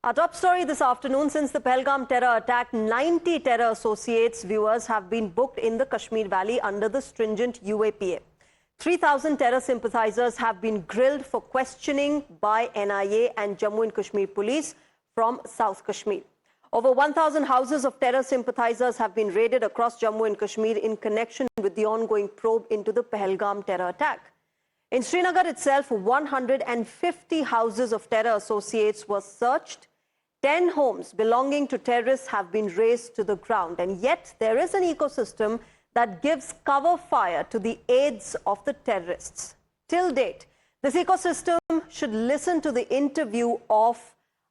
Our top story this afternoon: since the Pahalgam terror attack, 90 terror associates viewers have been booked in the Kashmir Valley under the stringent UAPA. 3,000 terror sympathizers have been grilled for questioning by NIA and Jammu and Kashmir police from South Kashmir. Over 1,000 houses of terror sympathizers have been raided across Jammu and Kashmir in connection with the ongoing probe into the Pahalgam terror attack. In Srinagar itself, 150 houses of terror associates were searched. 10 homes belonging to terrorists have been razed to the ground, and yet there is an ecosystem that gives cover fire to the aides of the terrorists. Till date, this ecosystem should listen to the interview of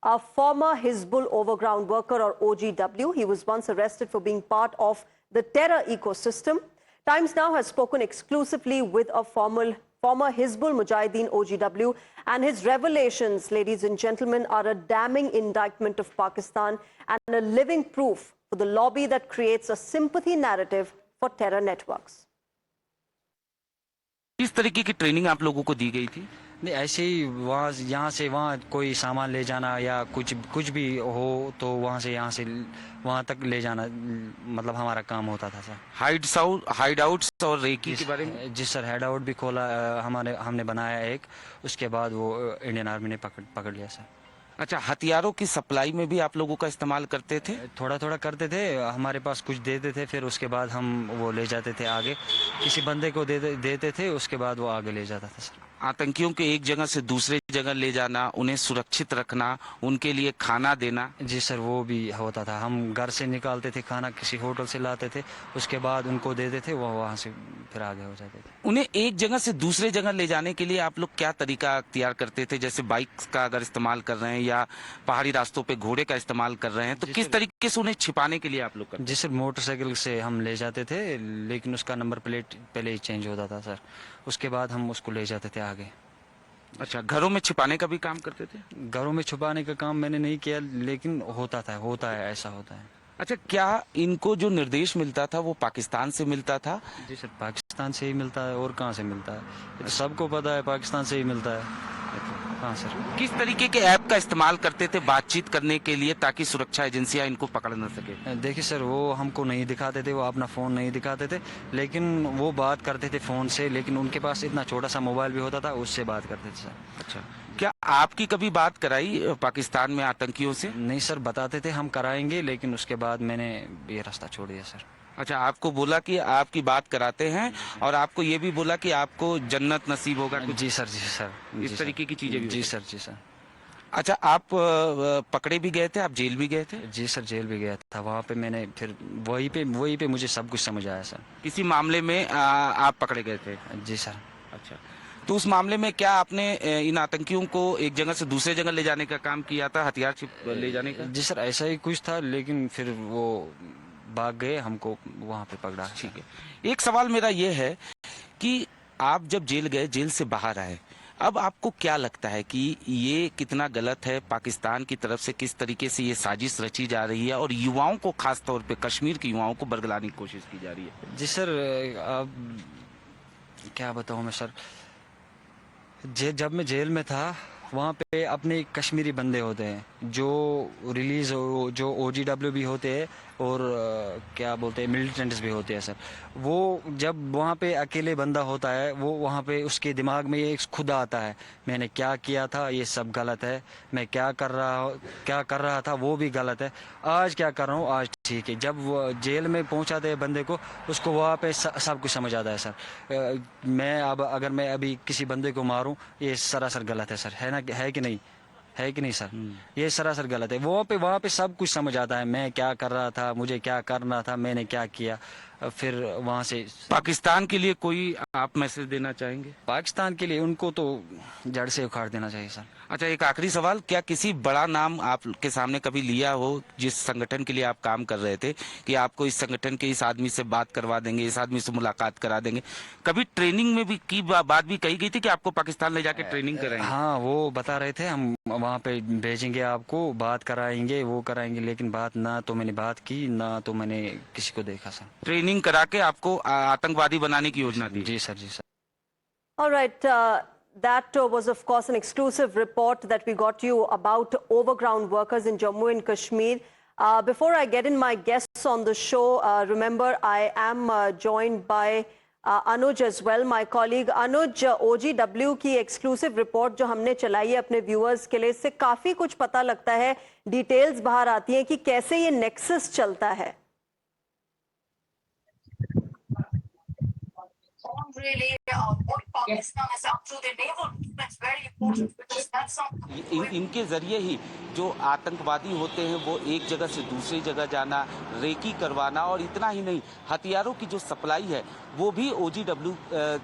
a former Hizbul overground worker, or OGW. He was once arrested for being part of the terror ecosystem. Times Now has spoken exclusively with a former Hizbul Mujahideen OGW, and his revelations, ladies and gentlemen, are a damning indictment of Pakistan and a living proof for the lobby that creates a sympathy narrative for terror networks. किस तरीके की training आप लोगों को दी गई थी? नहीं, ऐसे ही वहाँ यहाँ से वहाँ कोई सामान ले जाना या कुछ भी हो तो वहाँ से यहाँ से वहाँ तक ले जाना, मतलब हमारा काम होता था सर। हाइड आउट्स और रेकी के बारे में? जी सर, हाइड आउट भी खोला हमने बनाया एक, उसके बाद वो इंडियन आर्मी ने पकड़ लिया सर। अच्छा, हथियारों की सप्लाई में भी आप लोगों का इस्तेमाल करते थे? थोड़ा थोड़ा करते थे, हमारे पास कुछ देते थे, फिर उसके बाद हम वो ले जाते थे आगे, किसी बंदे को देते थे, उसके बाद वो आगे ले जाता था सर। आतंकियों के एक जगह से दूसरे जगह ले जाना, उन्हें सुरक्षित रखना, उनके लिए खाना देना? जी सर, वो भी होता था। हम घर से निकालते थे खाना, किसी होटल से लाते थे, उसके बाद उनको देते थे, वो वहाँ से फिर आगे हो जाते थे। उन्हें एक जगह से दूसरे जगह ले जाने के लिए आप लोग क्या तरीका अख्तियार करते थे? जैसे बाइक का अगर इस्तेमाल कर रहे हैं या पहाड़ी रास्तों पे घोड़े का इस्तेमाल कर रहे हैं, तो किस तरीके से उन्हें छिपाने के लिए आप लोग करते? जी सर, मोटरसाइकिल से हम ले जाते थे, लेकिन उसका नंबर प्लेट पहले ही चेंज होता था सर, उसके बाद हम उसको ले जाते थे आगे। अच्छा, घरों में छिपाने का भी काम करते थे? घरों में छुपाने का काम मैंने नहीं किया, लेकिन होता है, ऐसा होता है। अच्छा, क्या इनको जो निर्देश मिलता था वो पाकिस्तान से मिलता था? जी सर, पाकिस्तान से ही मिलता है, और कहाँ से मिलता है? ये तो सबको पता है, पाकिस्तान से ही मिलता है। हाँ सर। किस तरीके के ऐप का इस्तेमाल करते थे बातचीत करने के लिए, ताकि सुरक्षा एजेंसियां इनको पकड़ न सके? देखिए सर, वो हमको नहीं दिखाते थे, वो अपना फ़ोन नहीं दिखाते थे, लेकिन वो बात करते थे फ़ोन से, लेकिन उनके पास इतना छोटा सा मोबाइल भी होता था, उससे बात करते थे सर। अच्छा, क्या आपकी कभी बात कराई पाकिस्तान में आतंकियों से? नहीं सर, बताते थे हम कराएंगे, लेकिन उसके बाद मैंने ये रास्ता छोड़ दिया सर। अच्छा, आपको बोला कि आपकी बात कराते हैं, और आपको ये भी बोला कि आपको जन्नत नसीब होगा? जी सर, जी सर, इस तरीके की चीजें भी? जी सर, जी सर। अच्छा, आप पकड़े भी गए थे, आप जेल भी गए थे? जी सर, जेल भी गया था, वहाँ पे मैंने फिर वहीं पे मुझे सब कुछ समझ आया सर। किसी मामले में आप पकड़े गए थे? जी सर। अच्छा, तो उस मामले में क्या आपने इन आतंकियों को एक जगह से दूसरे जगह ले जाने का काम किया था, हथियार ले जाने का? जी सर, ऐसा ही कुछ था, लेकिन फिर वो भाग गए, हमको वहाँ पे पकड़ा। ठीक है, एक सवाल मेरा ये है कि आप जब जेल गए, जेल से बाहर आए, अब आपको क्या लगता है कि ये कितना गलत है? पाकिस्तान की तरफ से किस तरीके से ये साजिश रची जा रही है, और युवाओं को, खास तौर पे कश्मीर के युवाओं को बरगलाने की कोशिश की जा रही है? जी सर, अब क्या बताऊँ मैं सर, जब मैं जेल में था, वहाँ पे अपने कश्मीरी बंदे होते हैं जो रिलीज जो OGW भी होते हैं, और क्या बोलते हैं, मिलिटेंट्स भी होते हैं सर। वो जब वहाँ पे अकेले बंदा होता है, वो वहाँ पे उसके दिमाग में ये खुद आता है, मैंने क्या किया था, ये सब गलत है, मैं क्या कर रहा था वो भी गलत है, आज क्या कर रहा हूँ आज ठीक है। जब वो जेल में पहुँचाते हैं बंदे को, उसको वहाँ पे सब कुछ समझ आता है सर। अगर मैं अभी किसी बंदे को मारूं, ये सरासर गलत है सर, है ना, है कि नहीं? है कि नहीं सर? ये सरासर गलत है। वहाँ पे सब कुछ समझ आता है, मैं क्या कर रहा था, मुझे क्या करना था, मैंने क्या किया। फिर वहाँ से पाकिस्तान के लिए कोई आप मैसेज देना चाहेंगे? पाकिस्तान के लिए उनको तो जड़ से उखाड़ देना चाहिए सर। अच्छा, एक आखिरी सवाल, क्या किसी बड़ा नाम आपके सामने कभी लिया हो, जिस संगठन के लिए आप काम कर रहे थे, कि आपको इस संगठन के इस आदमी से बात करवा देंगे, इस आदमी से मुलाकात करा देंगे? कभी ट्रेनिंग में भी की बात भी कही गई थी कि आपको पाकिस्तान ले जाके ट्रेनिंग कराएंगे? हाँ, वो बता रहे थे, हम वहाँ पे भेजेंगे आपको, बात कराएंगे, वो कराएंगे, लेकिन बात ना तो मैंने बात की, ना तो मैंने किसी को देखा सर। ट्रेनिंग करा के आपको आतंकवादी बनाने की योजना थी? जी सर, जी sir. All right. That was, of course, an exclusive report that we got you about overground workers in Jammu and Kashmir. Before I get in my guests on the show, remember I am joined by Anuj as well, my colleague. Anuj, OGW की exclusive report जो हमने चलाई है अपने viewers के लिए, इससे काफी कुछ पता लगता है, डिटेल्स बाहर आती हैं कि कैसे ये नेक्सस चलता है. Really, what Pakistan is up to their naval movements very important because that's something. इनके जरिए ही जो आतंकवादी होते हैं वो एक जगह से दूसरी जगह जाना, रेकी करवाना, और इतना ही नहीं, हथियारों की जो सप्लाई है वो भी OGW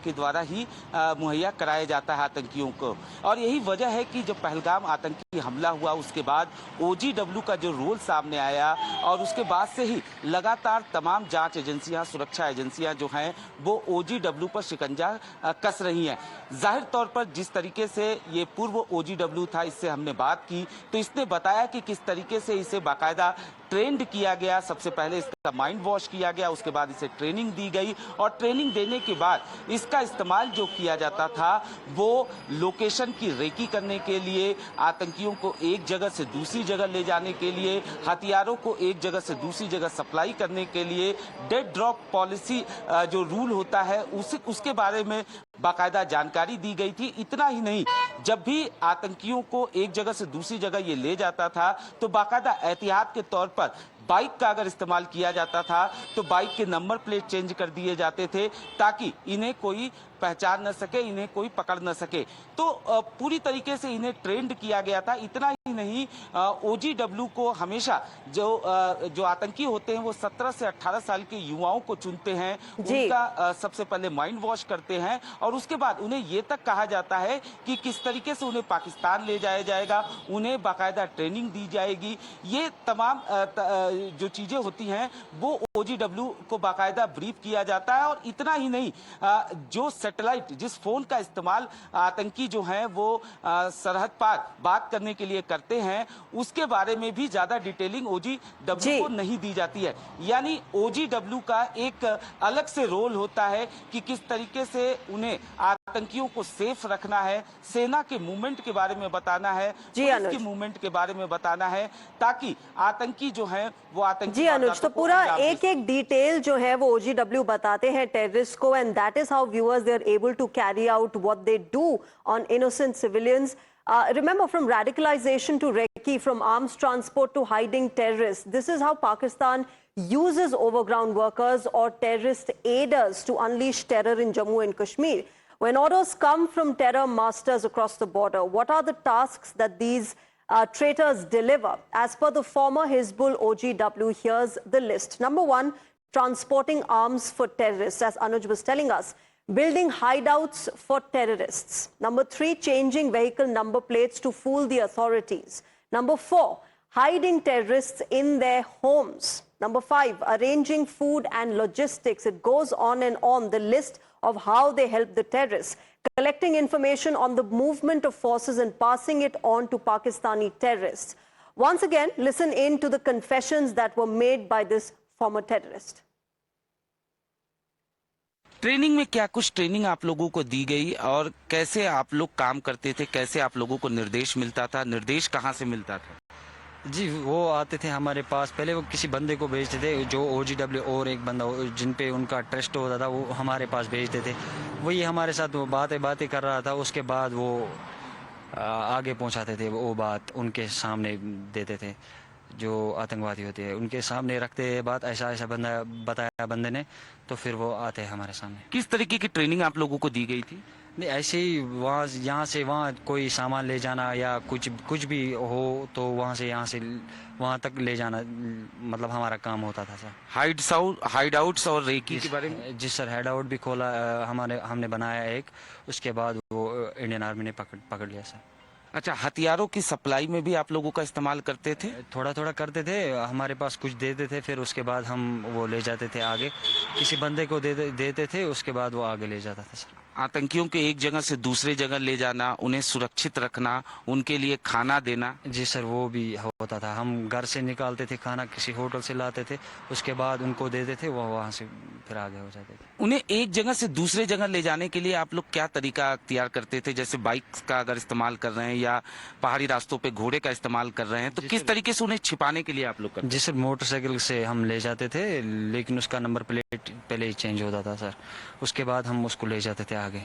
के द्वारा ही मुहैया कराया जाता है आतंकियों को. और यही वजह है कि जब पहलगाम आतंकी हमला हुआ उसके बाद OGW का जो रोल सामने आया और उसके बाद से ही लगातार तमाम जांच एजेंसियां, सुरक्षा एजेंसियां जो हैं वो OGW पर शिकंजा कस रही हैं. जाहिर तौर पर जिस तरीके से ये पूर्व OGW था, इससे हमने बात की तो इसने बताया कि किस तरीके से इसे बाकायदा ट्रेंड किया गया. सबसे पहले इसका माइंड वॉश किया गया, उसके बाद इसे ट्रेनिंग दी गई और ट्रेनिंग देने के बाद इसका इस्तेमाल जो किया जाता था वो लोकेशन की रेकी करने के लिए, आतंकियों को एक जगह से दूसरी जगह ले जाने के लिए, हथियारों को एक जगह से दूसरी जगह सप्लाई करने के लिए, डेड ड्रॉप पॉलिसी जो रूल होता है उसके बारे में बाकायदा जानकारी दी गई थी. इतना ही नहीं, जब भी आतंकियों को एक जगह से दूसरी जगह ये ले जाता था तो बाकायदा एहतियात के तौर पर बाइक का अगर इस्तेमाल किया जाता था तो बाइक के नंबर प्लेट चेंज कर दिए जाते थे ताकि इन्हें कोई पहचान न सके, इन्हें कोई पकड़ न सके. तो पूरी तरीके से इन्हें ट्रेंड किया गया था. इतना ही नहीं, OGW को हमेशा जो आतंकी होते हैं वो 17 से 18 साल के युवाओं को चुनते हैं, उनका सबसे पहले माइंड वॉश करते हैं और उसके बाद उन्हें ये तक कहा जाता है कि किस तरीके से उन्हें पाकिस्तान ले जाया जाएगा, उन्हें बाकायदा ट्रेनिंग दी जाएगी. ये तमाम जो चीजें होती हैं वो OGW को बाकायदा ब्रीफ किया जाता है. और इतना ही नहीं, जो सैटेलाइट, जिस फोन का इस्तेमाल आतंकी जो हैं वो सरहद पार बात करने के लिए करते हैं, उसके बारे में भी ज्यादा डिटेलिंग OGW को नहीं दी जाती है. यानी OGW का एक अलग से रोल होता है कि किस तरीके से उन्हें आतंकियों को सेफ रखना है, सेना के मूवमेंट के बारे में बताना है, पुलिस के मूवमेंट के बारे में बताना है, ताकि आतंकी जो है वो आतंकी. जी अनुज, तो पूरा एक एक डिटेल जो है वो OGW बताते हैं टेररिस्ट को, and that is how viewers they are able to carry out what they do on innocent civilians. Remember, from radicalization to recce, from arms transport to hiding terrorists, this is how Pakistan uses overground workers or terrorist aiders to unleash terror in Jammu and Kashmir. When orders come from terror masters across the border, what are the tasks that these traitors deliver? As per the former Hizbul OGW, here's the list. Number 1, transporting arms for terrorists, as Anuj was telling us. Building hideouts for terrorists. Number 3, changing vehicle number plates to fool the authorities. Number 4, hiding terrorists in their homes. Number 5, arranging food and logistics. It goes on and on, the list of how they help the terrorists. Collecting information on the movement of forces and passing it on to Pakistani terrorists. Once again, listen in to the confessions that were made by this former terrorist. Training में क्या कुछ training आप लोगों को दी गई और कैसे आप लोग काम करते थे, कैसे आप लोगों को निर्देश मिलता था, निर्देश कहाँ से मिलता था? जी, वो आते थे हमारे पास, पहले वो किसी बंदे को भेजते थे, जो OGW और एक बंदा जिन पे उनका ट्रस्ट होता था वो हमारे पास भेजते थे. वही हमारे साथ वो बातें कर रहा था, उसके बाद वो आगे पहुंचाते थे, वो बात उनके सामने देते थे. जो आतंकवादी होते हैं उनके सामने रखते हैं बात, ऐसा बंदा बताया बंदे ने, तो फिर वो आते हैं हमारे सामने. किस तरीके की ट्रेनिंग आप लोगों को दी गई थी? नहीं, ऐसे ही वहाँ यहाँ से वहाँ कोई सामान ले जाना या कुछ भी हो तो वहाँ से यहाँ से वहाँ तक ले जाना, मतलब हमारा काम होता था सर. हाइडआउट्स और रेकी के बारे में? जी सर, हाइडआउट भी खोला हमने बनाया एक, उसके बाद वो इंडियन आर्मी ने पकड़ लिया सर. अच्छा, हथियारों की सप्लाई में भी आप लोगों का इस्तेमाल करते थे? थोड़ा करते थे, हमारे पास कुछ देते थे, फिर उसके बाद हम वो ले जाते थे आगे, किसी बंदे को देते थे, उसके बाद वो आगे ले जाता था सर. आतंकियों के एक जगह से दूसरे जगह ले जाना, उन्हें सुरक्षित रखना, उनके लिए खाना देना। जी सर, वो भी होता था। हम घर से निकालते थे खाना, किसी होटल से लाते थे, उसके बाद उनको देते थे, वो वहाँ से फिर आगे हो जाते थे। उन्हें एक जगह से दूसरे जगह ले जाने के लिए आप लोग क्या तरीका अख्तियार करते थे? जैसे बाइक का अगर इस्तेमाल कर रहे हैं या पहाड़ी रास्तों पे घोड़े का इस्तेमाल कर रहे हैं, तो किस तरीके से उन्हें छिपाने के लिए आप लोग करते जी सर, मोटरसाइकिल से हम ले जाते थे, लेकिन उसका नंबर प्लेट पहले ही चेंज होता था सर। उसके बाद हम उसको ले जाते थे आगे। थे?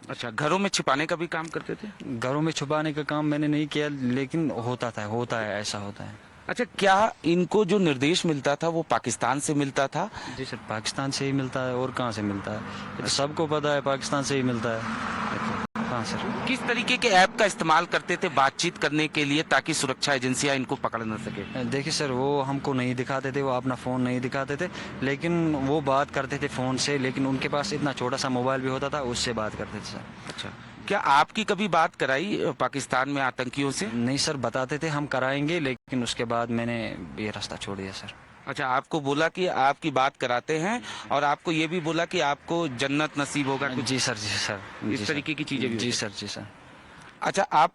अच्छा, घरों में छिपाने का भी काम करते थे? घरों में छुपाने का काम मैंने नहीं किया, लेकिन होता है, ऐसा होता है। अच्छा, क्या इनको जो निर्देश मिलता था वो पाकिस्तान से मिलता था? जी सर, पाकिस्तान से ही मिलता है, और कहाँ से मिलता है? ये तो सबको पता है, पाकिस्तान से ही मिलता है। हाँ सर। किस तरीके के ऐप का इस्तेमाल करते थे बातचीत करने के लिए ताकि सुरक्षा एजेंसियां इनको पकड़ न सके? देखिए सर, वो हमको नहीं दिखाते थे, वो अपना फ़ोन नहीं दिखाते थे, लेकिन वो बात करते थे फ़ोन से, लेकिन उनके पास इतना छोटा सा मोबाइल भी होता था, उससे बात करते थे सर। अच्छा, क्या आपकी कभी बात कराई पाकिस्तान में आतंकियों से? नहीं सर, बताते थे हम कराएंगे, लेकिन उसके बाद मैंने ये रास्ता छोड़ दिया सर। अच्छा, आपको बोला कि आपकी बात कराते हैं और आपको ये भी बोला कि आपको जन्नत नसीब होगा कुछ जी सर, जी सर। इस तरीके की चीजें भी जी होती सर, जी सर। अच्छा, आप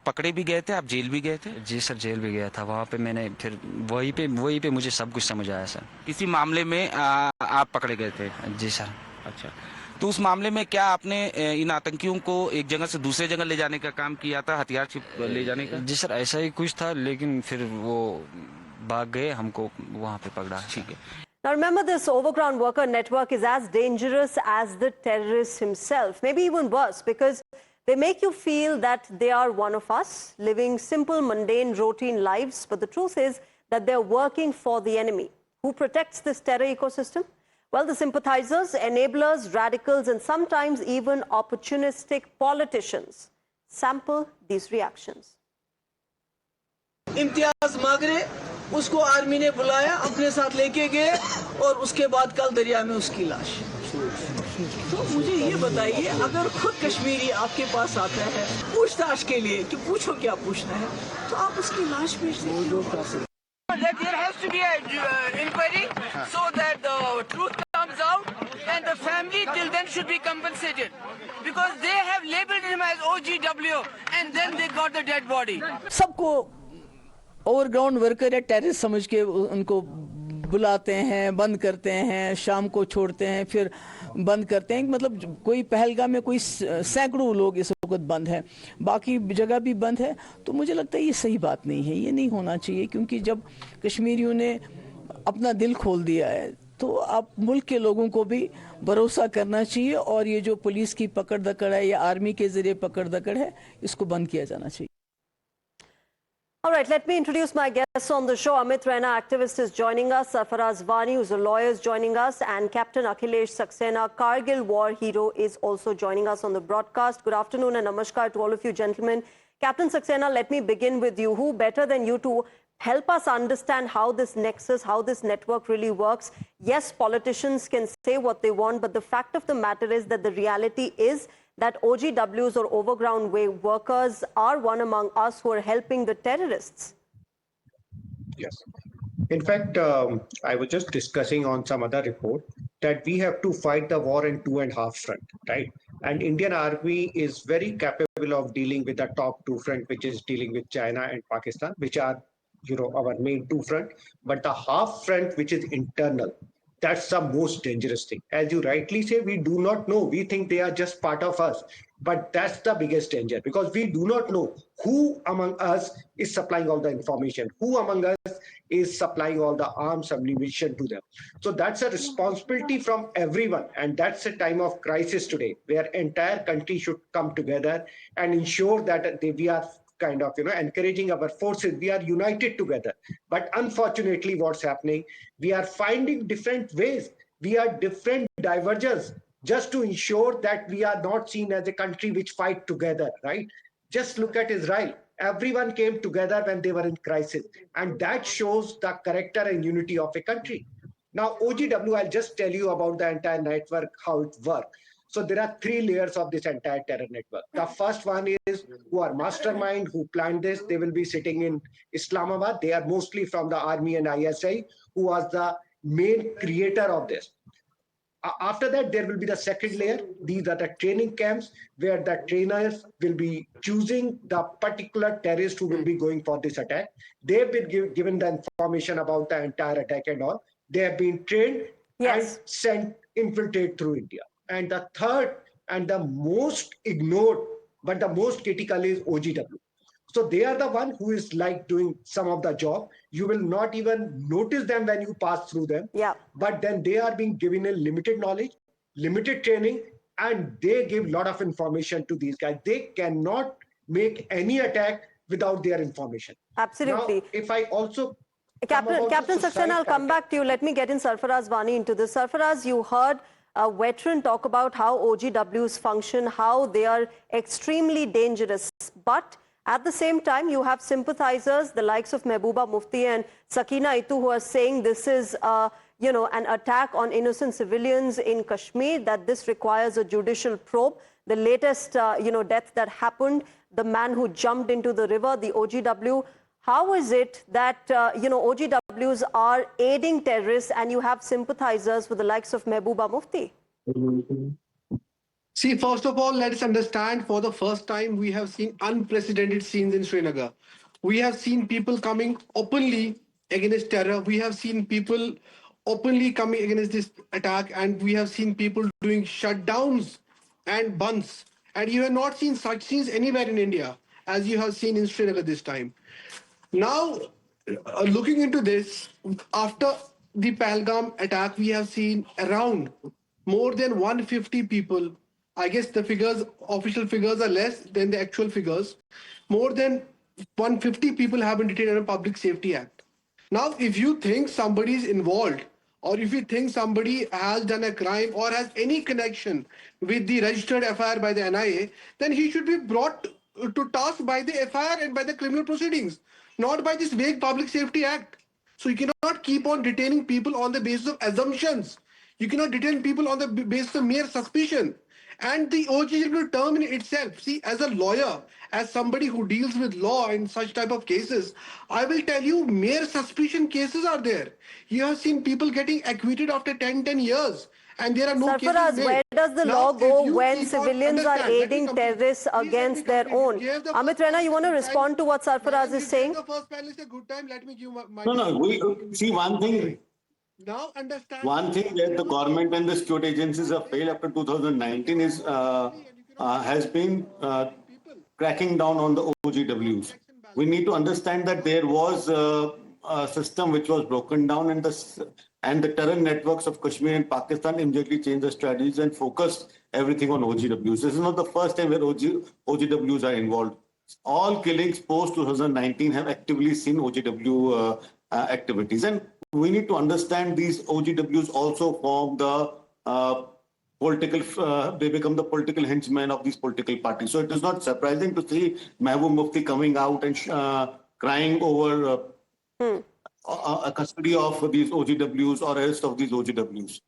पकड़े भी गए थे, आप जेल भी गए थे? जी सर, जेल भी गया था। वहाँ पे मैंने फिर वहीं पे मुझे सब कुछ समझ आया सर। किसी मामले में आप पकड़े गए थे? जी सर। अच्छा, तो उस मामले में क्या आपने इन आतंकियों को एक जगह से दूसरे जगह ले जाने का काम किया था, हथियार छिप ले जाने का? जी सर, ऐसा ही कुछ था, लेकिन फिर वो भाग गए, हमको वहाँ पे पकड़ा। ठीक है। Now remember, this overground worker network is as dangerous as the terrorist himself, maybe even worse, because they make you feel that they are one of us, living simple, mundane, routine lives. But the truth is that they're working for the enemy. Who protects this terror ecosystem? Well, the sympathizers, enablers, radicals, and sometimes even opportunistic politicians. Sample these reactions. Imtiaz Magrey, उसको army ने बुलाया, अपने साथ लेके गए और उसके बाद कल दरिया में उसकी लाश। तो मुझे ये बताइए, अगर खुद कश्मीरी आपके पास आता है पूछताछ के लिए कि पूछो क्या पूछना है, तो आप उसकी लाश भेज दीजिए। That there has to be an inquiry so that the truth comes out, and the family till then should be compensated because they have labeled him as OGW and then they got the dead body. सबको overground worker या terrorist समझ के उनको बुलाते हैं, बंद करते हैं, शाम को छोड़ते हैं, फिर बंद करते हैं। मतलब कोई पहलगाम में कोई सैकड़ों लोग इस वक्त बंद हैं, बाकी जगह भी बंद है। तो मुझे लगता है ये सही बात नहीं है, ये नहीं होना चाहिए, क्योंकि जब कश्मीरियों ने अपना दिल खोल दिया है तो आप मुल्क के लोगों को भी भरोसा करना चाहिए, और ये जो पुलिस की पकड़ दकड़ है या आर्मी के जरिए पकड़ दकड़ है, इसको बंद किया जाना चाहिए। All right, let me introduce my guests on the show. Amit Raina, activist, is joining us. Sarfaraz Vani, who's a lawyer, is joining us. And Captain Akhilesh Saxena, Kargil war hero, is also joining us on the broadcast. Good afternoon and namaskar to all of you gentlemen. Captain Saxena, let me begin with you. Who better than you to help us understand how this nexus, how this network really works? Yes, politicians can say what they want, but the fact of the matter is that the reality is that OGWs or overground way workers are one among us who are helping the terrorists. Yes. In fact, I was just discussing on some other report that we have to fight the war in 2.5 fronts, right? And Indian Army is very capable of dealing with the top 2 front, which is dealing with China and Pakistan, which are, our main 2 front. But the half front, which is internal, that's the most dangerous thing. As you rightly say, we do not know. We think they are just part of us. But that's the biggest danger, because we do not know who among us is supplying all the information, who among us is supplying all the arms, ammunition to them. So that's a responsibility from everyone. And that's a time of crisis today, where entire country should come together and ensure that we are kind of, encouraging our forces. We are united together. But unfortunately, what's happening, we are finding different ways. We are different divergence just to ensure that we are not seen as a country which fight together, right? Just look at Israel. Everyone came together when they were in crisis. And that shows the character and unity of a country. Now, OGW, I'll just tell you about the entire network, how it works. So there are 3 layers of this entire terror network. The first one is who are mastermind, who planned this. They will be sitting in Islamabad. They are mostly from the army and ISI, who was the main creator of this. after that, there will be the second layer. These are the training camps where the trainers will be choosing the particular terrorist who will be going for this attack. They've been given the information about the entire attack and all. They have been trained Yes. and sent infiltrate through India. And the third and the most ignored, but the most critical is OGW. So they are the one who is like doing some of the job. You will not even notice them when you pass through them. Yeah. But then they are being given a limited knowledge, limited training, and they give a lot of information to these guys. They cannot make any attack without their information. Absolutely. Now, if I also come about Captain the Saxena, I'll suicide come back to you. Let me get in Sarfaraz Wani into this. Sarfaraz, you heard a veteran talk about how OGWs function, how they are extremely dangerous. But at the same time, you have sympathizers, the likes of Mehbooba Mufti and Sakina Itu, who are saying this is, an attack on innocent civilians in Kashmir, that this requires a judicial probe. The latest, death that happened, the man who jumped into the river, the OGW. How is it that, OGWs are aiding terrorists and you have sympathizers with the likes of Mehbooba Mufti? See, first of all, let us understand, for the first time, we have seen unprecedented scenes in Srinagar. We have seen people coming openly against terror. We have seen people openly coming against this attack, and we have seen people doing shutdowns and bunts. And you have not seen such scenes anywhere in India as you have seen in Srinagar this time. Now, looking into this, after the Pahalgam attack, we have seen around more than 150 people. I guess the figures, official figures, are less than the actual figures. More than 150 people have been detained under Public Safety Act. Now, if you think somebody is involved, or if you think somebody has done a crime or has any connection with the registered FIR by the NIA, then he should be brought to task by the FIR and by the criminal proceedings, not by this vague Public Safety Act. So you cannot keep on detaining people on the basis of assumptions. You cannot detain people on the basis of mere suspicion. And the OGW term in itself, see, as a lawyer, as somebody who deals with law in such type of cases, I will tell you, mere suspicion cases are there. You have seen people getting acquitted after 10 years. And there are no cases Sarfaraz, made. where does the Now, law if go you when keep on- civilians are understand, let me aiding complete. terrorists Please let me against their complete. own? Give the Amit first Rana, you want to panelist a respond to what Sarfaraz Madam, is you saying? gave the first panelist a good time. Let me give my No. We see one thing. Now understand. One thing that the government and the state agencies have failed after 2019 is has been cracking down on the OGWs. We need to understand that there was a system which was broken down, and the terror networks of Kashmir and Pakistan immediately changed the strategies and focused everything on OGWs. This is not the first time where OGWs are involved. All killings post 2019 have actively seen OGW activities, and we need to understand these OGWs also form the they become the political henchmen of these political parties. So it is not surprising to see Mehbooba Mufti coming out and crying over a custody of these OGWs or arrest of these OGWs.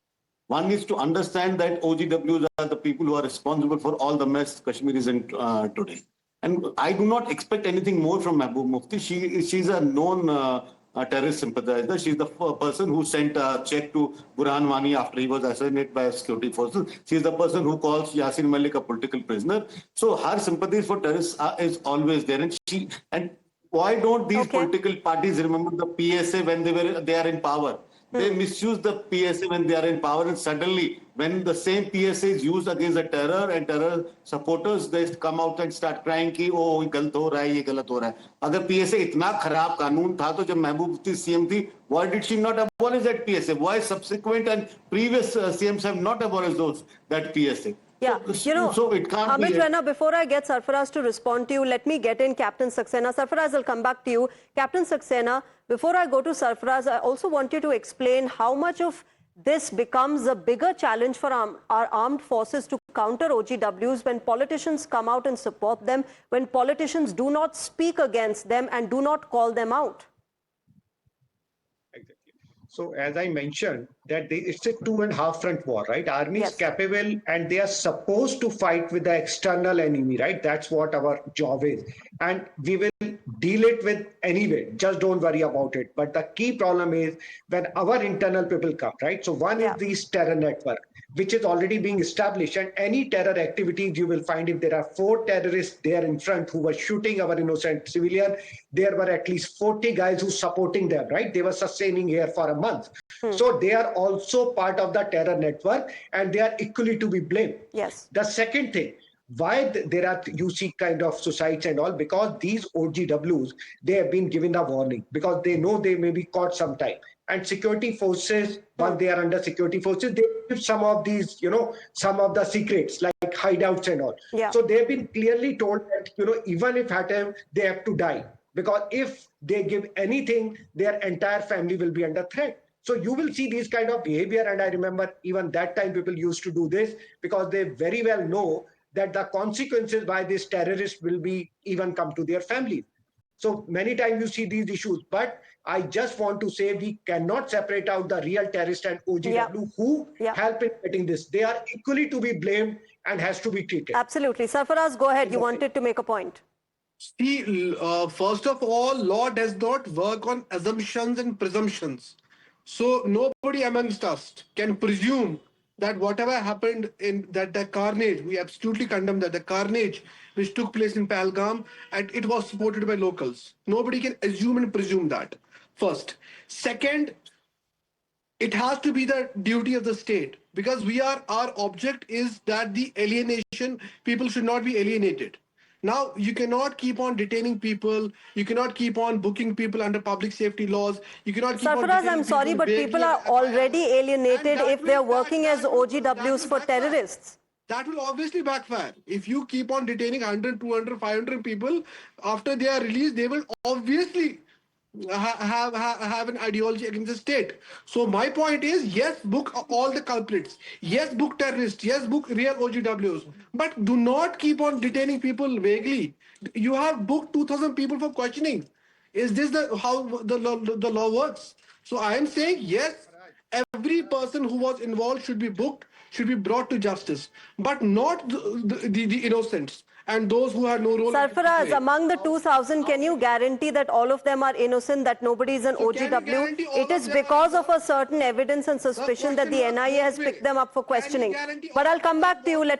One needs to understand that OGWs are the people who are responsible for all the mess Kashmir is in today. And I do not expect anything more from Mehbooba Mufti. She's a known terrorist sympathizer. She's the person who sent a check to Burhan Wani after he was assassinated by security forces. She's the person who calls Yasin Malik a political prisoner. So her sympathies for terrorists is always there. And why don't these political parties remember the PSA when they are in power? They misuse the PSA when they are in power, and suddenly when the same PSA is used against the terror and terror supporters, they come out and start crying कि ओ ये गलत हो रहा है, ये गलत हो रहा है. अगर PSA इतना खराब कानून था तो जब महबूब मुफ्ती CM थी, why did she not abolish that PSA? Why subsequent and previous CMs have not abolished that PSA? Yeah, So it can't Amit be. Rana, before I get Sarfaraz to respond to you, let me get in Captain Saxena. Sarfaraz, I'll come back to you. Captain Saxena, before I go to Sarfaraz, I also want you to explain how much of this becomes a bigger challenge for our armed forces to counter OGWs when politicians come out and support them, when politicians do not speak against them and do not call them out. So as I mentioned, that it's a 2.5 front war, right? Army is capable and they are supposed to fight with the external enemy, right? That's what our job is. And we will deal it with anyway. Just don't worry about it. But the key problem is when our internal people come, right? So one is these terror network. which is already being established. And any terror activities you will find, if there are 4 terrorists there in front who were shooting our innocent civilian, there were at least 40 guys who supporting them, right? They were sustaining here for a month. So they are also part of the terror network and they are equally to be blamed. Yes. The second thing, why there are you see kind of suicides and all, because these OGWs, they have been given a warning because they know they may be caught sometime. And security forces, once they are under security forces, they give some of these, some of the secrets like hideouts and all. Yeah. So they've been clearly told that, even if at time they have to die, because if they give anything, their entire family will be under threat. So you will see these kind of behavior. And I remember even that time people used to do this because they very well know that the consequences by this terrorist will be even come to their families. So many times you see these issues, but I just want to say we cannot separate out the real terrorist and OGW who help in getting this. They are equally to be blamed and has to be treated. Absolutely. Sarfaraz, go ahead. You wanted to make a point. See, first of all, law does not work on assumptions and presumptions. So nobody amongst us can presume that whatever happened in that the carnage, we absolutely condemn that the carnage which took place in Pahalgam, and it was supported by locals. Nobody can assume and presume that. First. Second, it has to be the duty of the state, because our object is that the alienation, people should not be alienated. Now, you cannot keep on detaining people. You cannot keep on booking people under public safety laws. You cannot keep on Sarfaraz, I'm sorry, but people are already alienated if they're working as OGWs for terrorists. That will obviously backfire. If you keep on detaining 100, 200, 500 people, after they are released, they will obviously have an ideology against the state. So my point is, yes, book all the culprits. Yes, book terrorists. Yes, book real OGWs. But do not keep on detaining people vaguely. You have booked 2,000 people for questioning. Is this how the law works? So I am saying, yes, every person who was involved should be booked, should be brought to justice, but not the innocents and those who had no role. Sarfaraz, among the 2,000, can you guarantee that all of them are innocent, that nobody is an OGW? It is because of a certain evidence and suspicion that the NIA has picked them up for questioning. But I'll come back to you.